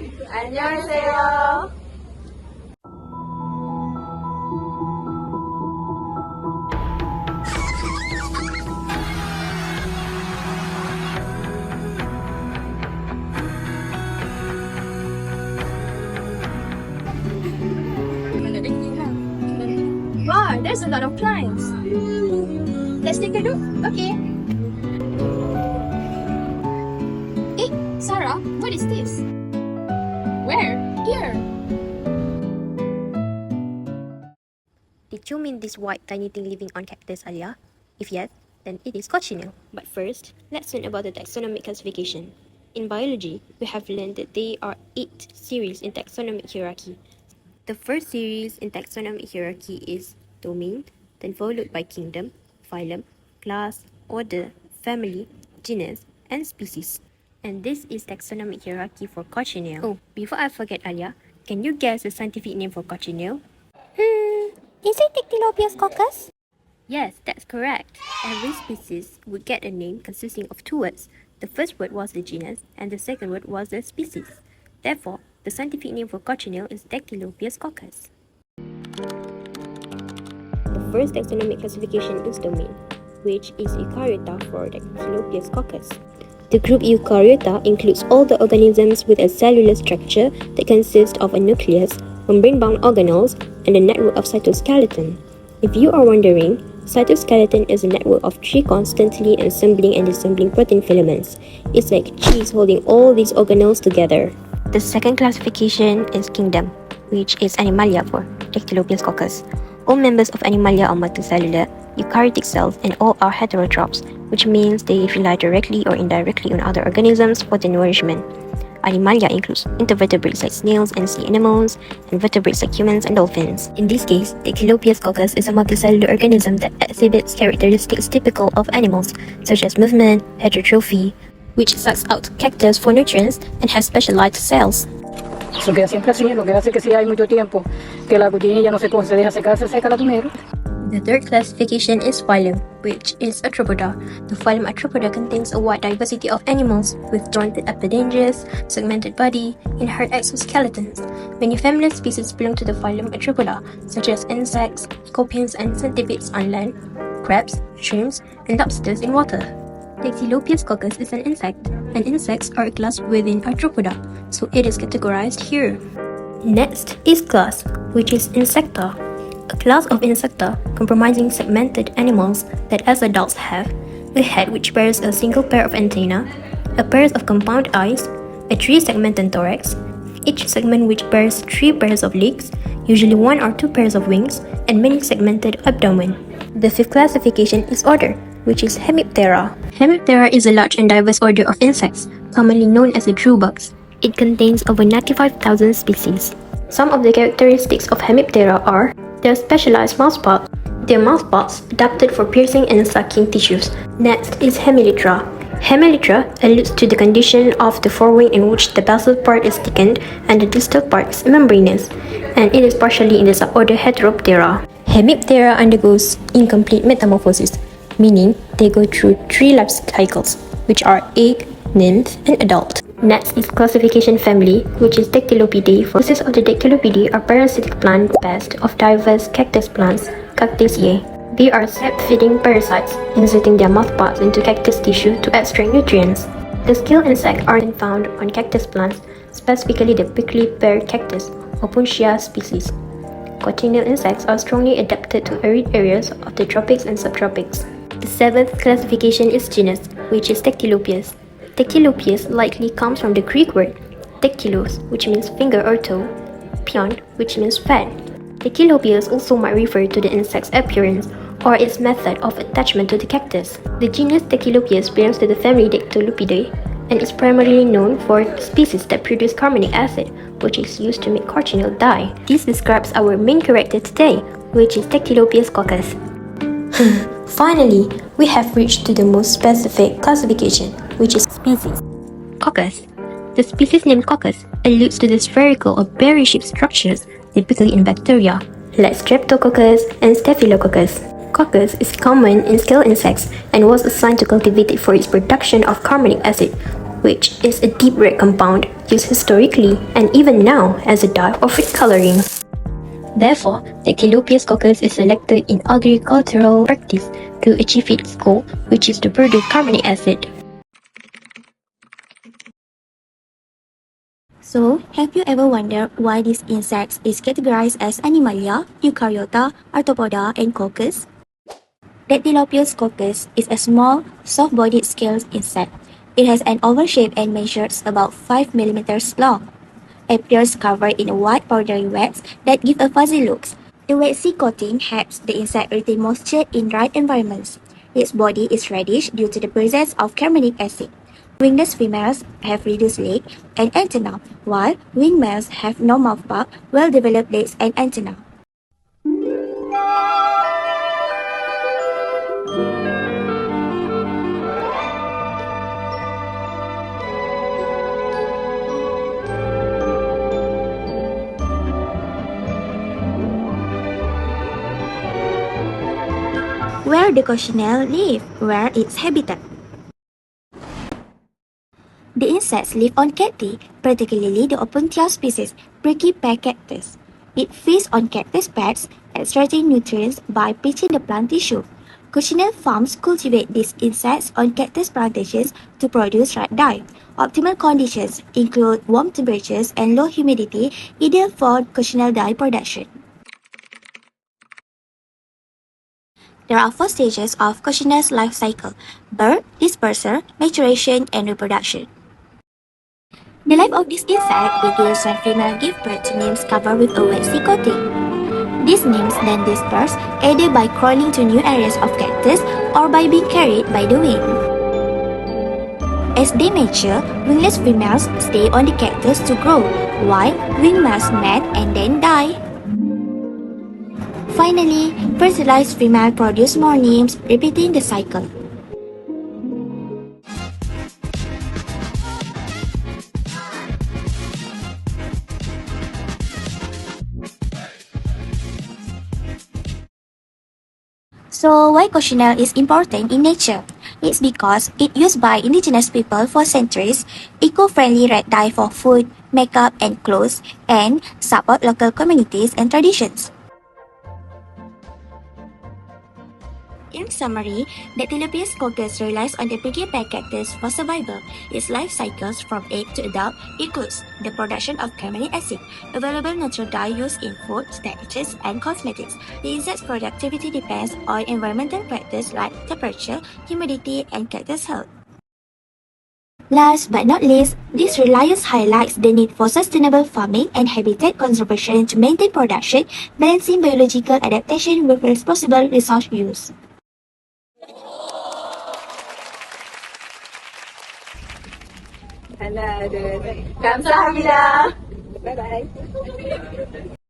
안녕하세요. Wow, there's a lot of plants. Let's take a look. Okay. Hey, Sarah, what is this? Where? Here. Did you mean this white tiny thing living on cactus, Alia? If yes, then it is cochineal. But first, let's learn about the taxonomic classification. In biology, we have learned that there are 8 series in taxonomic hierarchy. The first series in taxonomic hierarchy is domain, then followed by kingdom, phylum, class, order, family, genus, and species. And this is taxonomic hierarchy for cochineal. Oh, before I forget, Alia, can you guess the scientific name for cochineal? Is it Dactylopius coccus? Yes, that's correct. Every species would get a name consisting of 2 words. The first word was the genus, and the second word was the species. Therefore, the scientific name for cochineal is Dactylopius coccus. The first taxonomic classification is domain, which is Eukaryota for Dactylopius coccus. The group Eukaryota includes all the organisms with a cellular structure that consists of a nucleus, membrane-bound organelles, and a network of cytoskeleton. If you are wondering, cytoskeleton is a network of 3 constantly assembling and disassembling protein filaments. It's like cheese holding all these organelles together. The second classification is kingdom, which is Animalia for Dactylopius coccus. All members of Animalia are multicellular, eukaryotic cells, and all are heterotrophs, which means they rely directly or indirectly on other organisms for their nourishment. Animalia includes invertebrates like snails and sea animals, and vertebrates like humans and dolphins. In this case, Dactylopius coccus is a multicellular organism that exhibits characteristics typical of animals, such as movement, heterotrophy, which sucks out cactus for nutrients, and has specialized cells. Eso queda siempre así, lo que hace que si hay mucho tiempo que la cochinilla no se deja secar, se seca la primero. The third classification is phylum, which is Arthropoda. The phylum Arthropoda contains a wide diversity of animals with jointed appendages, segmented body, and hard exoskeletons. Many familiar species belong to the phylum Arthropoda, such as insects, scorpions, and centipedes on land, crabs, shrimps, and lobsters in water. Dactylopius coccus is an insect, and insects are a class within Arthropoda, so it is categorized here. Next is class, which is Insecta. A class of insecta comprising segmented animals that as adults have a head which bears a single pair of antennae, a pair of compound eyes, a 3-segmented thorax, each segment which bears 3 pairs of legs, usually 1 or 2 pairs of wings, and many segmented abdomen. The fifth classification is order, which is Hemiptera. Hemiptera is a large and diverse order of insects, commonly known as the true bugs. It contains over 95,000 species. Some of the characteristics of Hemiptera are their specialized mouthparts. Their mouthparts adapted for piercing and sucking tissues. Next is Hemelytra. Hemelytra alludes to the condition of the forewing in which the basal part is thickened and the distal part is membranous, and it is partially in the suborder Heteroptera. Hemiptera undergoes incomplete metamorphosis, meaning they go through 3 life cycles, which are egg, nymph, and adult. Next is classification family, which is Dactylopidae. Species of the Dactylopidae are parasitic plant pests of diverse cactus plants, Cactaceae. They are sap-feeding parasites, inserting their mouthparts into cactus tissue to extract nutrients. The scale insects are then found on cactus plants, specifically the prickly pear cactus, Opuntia species. Cochineal insects are strongly adapted to arid areas of the tropics and subtropics. The 7th classification is genus, which is Dactylopius. Dactylopius likely comes from the Greek word dactylos, which means finger or toe, pion, which means fat. Dactylopius also might refer to the insect's appearance or its method of attachment to the cactus. The genus Dactylopius belongs to the family Dactylopidae and is primarily known for species that produce carbonic acid, which is used to make cochineal dye. This describes our main character today, which is Dactylopius coccus. Finally, we have reached to the most specific classification, which is species. Coccus. The species name Coccus alludes to the spherical or berry-shaped structures typically in bacteria, like Streptococcus and Staphylococcus. Coccus is common in scale insects and was assigned to cultivate it for its production of carbonic acid, which is a deep red compound used historically and even now as a dye or food coloring. Therefore, Dactylopius coccus is selected in agricultural practice to achieve its goal, which is to produce carbonic acid. So, have you ever wondered why this insect is categorized as Animalia, Eukaryota, Arthropoda, and Coccus? Dactylopius coccus is a small, soft-bodied scaled insect. It has an oval shape and measures about 5 millimeters long. It appears covered in white powdery wax that give a fuzzy look. The waxy coating helps the insect retain moisture in dry environments. Its body is reddish due to the presence of carbonic acid. Wingless females have reduced leg and antenna, while winged males have no mouthpart, well-developed legs and antenna. Where the coccinelle live? Where its habitat? The insects live on cacti, particularly the Opuntia species, Brachypecactus. It feeds on cactus pads, extracting nutrients by pitching the plant tissue. Coccinelle farms cultivate these insects on cactus plantations to produce red dye. Optimal conditions include warm temperatures and low humidity, ideal for coccinelle dye production. There are 4 stages of coccinelle's life cycle: birth, dispersal, maturation, and reproduction. The life of this insect begins when female give birth to nymphs covered with a waxy coating. These nymphs then disperse either by crawling to new areas of cactus or by being carried by the wind. As they mature, wingless females stay on the cactus to grow, while winged males mate and then die. Finally, fertilized female produce more nymphs, repeating the cycle. So, why coccinelle is important in nature? It's because it's used by indigenous people for centuries, eco-friendly red dye for food, makeup, and clothes, and support local communities and traditions. In summary, Dactylopius coccus relies on the Brachypecactus for survival. Its life cycles from egg to adult includes the production of carbonic acid, available natural dye used in food, statues, and cosmetics. The insect's productivity depends on environmental factors like temperature, humidity, and cactus health. Last but not least, this reliance highlights the need for sustainable farming and habitat conservation to maintain production, balancing biological adaptation with responsible resource use. Kamsahamnida. Bye-bye.